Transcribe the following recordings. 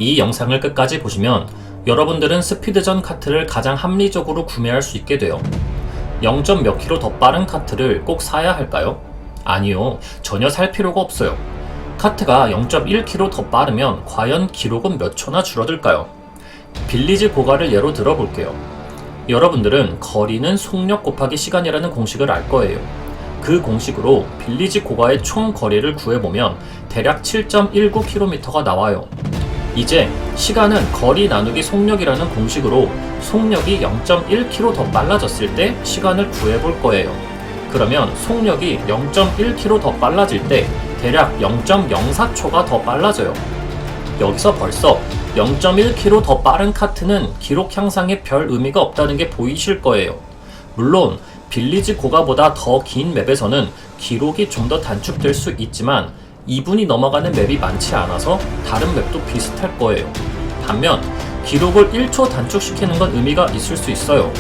이 영상을 끝까지 보시면 여러분들은 스피드전 카트를 가장 합리적으로 구매할 수 있게 돼요. 0. 몇 킬로 더 빠른 카트를 꼭 사야 할까요? 아니요, 전혀 살 필요가 없어요. 카트가 0.1km 더 빠르면 과연 기록은 몇 초나 줄어들까요? 빌리지 고가를 예로 들어볼게요. 여러분들은 거리는 속력 곱하기 시간이라는 공식을 알 거예요. 그 공식으로 빌리지 고가의 총 거리를 구해보면 대략 7.19km가 나와요. 이제 시간은 거리 나누기 속력이라는 공식으로 속력이 0.1km 더 빨라졌을 때 시간을 구해볼 거예요. 그러면 속력이 0.1km 더 빨라질 때 대략 0.04초가 더 빨라져요. 여기서 벌써 0.1km 더 빠른 카트는 기록 향상에 별 의미가 없다는 게 보이실 거예요. 물론 빌리지 고가보다 더 긴 맵에서는 기록이 좀 더 단축될 수 있지만 2분이 넘어가는 맵이 많지 않아서 다른 맵도 비슷할 거예요. 반면 기록을 1초 단축시키는 건 의미가 있을 수 있어요.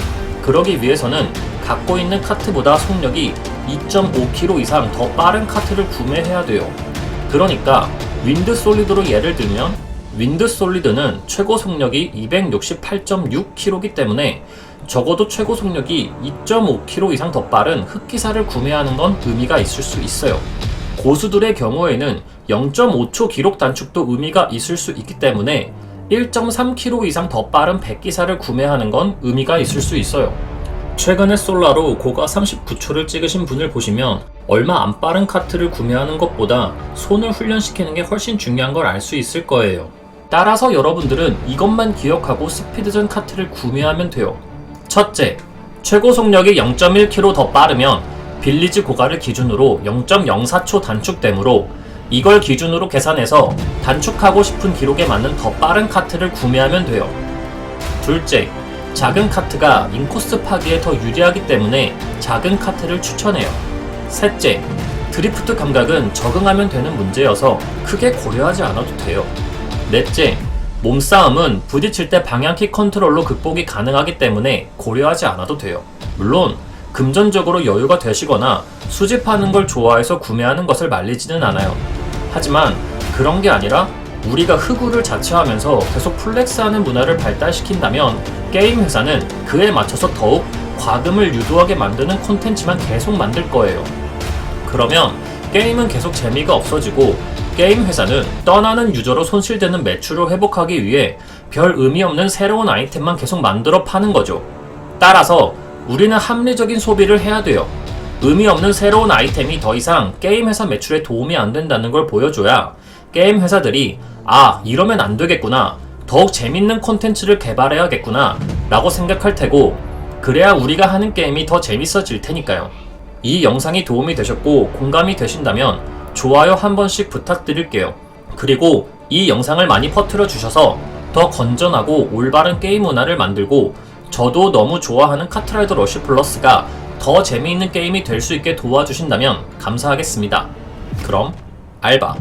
그러기 위해서는 갖고 있는 카트보다 속력이 2.5km 이상 더 빠른 카트를 구매해야 돼요. 그러니까 윈드 솔리드로 예를 들면 윈드 솔리드는 최고 속력이 268.6km이기 때문에 적어도 최고 속력이 2.5km 이상 더 빠른 흑기사를 구매하는 건 의미가 있을 수 있어요. 고수들의 경우에는 0.5초 기록 단축도 의미가 있을 수 있기 때문에 1.3km 이상 더 빠른 백기사를 구매하는 건 의미가 있을 수 있어요. 최근에 솔라로 고가 39초를 찍으신 분을 보시면 얼마 안 빠른 카트를 구매하는 것보다 손을 훈련시키는 게 훨씬 중요한 걸 알 수 있을 거예요. 따라서 여러분들은 이것만 기억하고 스피드전 카트를 구매하면 돼요. 첫째, 최고 속력이 0.1km 더 빠르면 빌리지 고가를 기준으로 0.04초 단축되므로 이걸 기준으로 계산해서 단축하고 싶은 기록에 맞는 더 빠른 카트를 구매하면 돼요. 둘째, 작은 카트가 인코스 파기에 더 유리하기 때문에 작은 카트를 추천해요. 셋째, 드리프트 감각은 적응하면 되는 문제여서 크게 고려하지 않아도 돼요. 넷째, 몸싸움은 부딪힐 때 방향키 컨트롤로 극복이 가능하기 때문에 고려하지 않아도 돼요. 물론 금전적으로 여유가 되시거나 수집하는 걸 좋아해서 구매하는 것을 말리지는 않아요. 하지만 그런 게 아니라 우리가 흑우를 자처하면서 계속 플렉스하는 문화를 발달시킨다면 게임 회사는 그에 맞춰서 더욱 과금을 유도하게 만드는 콘텐츠만 계속 만들 거예요. 그러면 게임은 계속 재미가 없어지고 게임 회사는 떠나는 유저로 손실되는 매출을 회복하기 위해 별 의미 없는 새로운 아이템만 계속 만들어 파는 거죠. 따라서 우리는 합리적인 소비를 해야 돼요. 의미 없는 새로운 아이템이 더 이상 게임 회사 매출에 도움이 안 된다는 걸 보여줘야 게임 회사들이 이러면 안 되겠구나, 더욱 재밌는 콘텐츠를 개발해야겠구나 라고 생각할 테고, 그래야 우리가 하는 게임이 더 재밌어질 테니까요. 이 영상이 도움이 되셨고 공감이 되신다면 좋아요 한 번씩 부탁드릴게요. 그리고 이 영상을 많이 퍼뜨려 주셔서 더 건전하고 올바른 게임 문화를 만들고 저도 너무 좋아하는 카트라이더 러쉬 플러스가 더 재미있는 게임이 될 수 있게 도와주신다면 감사하겠습니다. 그럼 알바.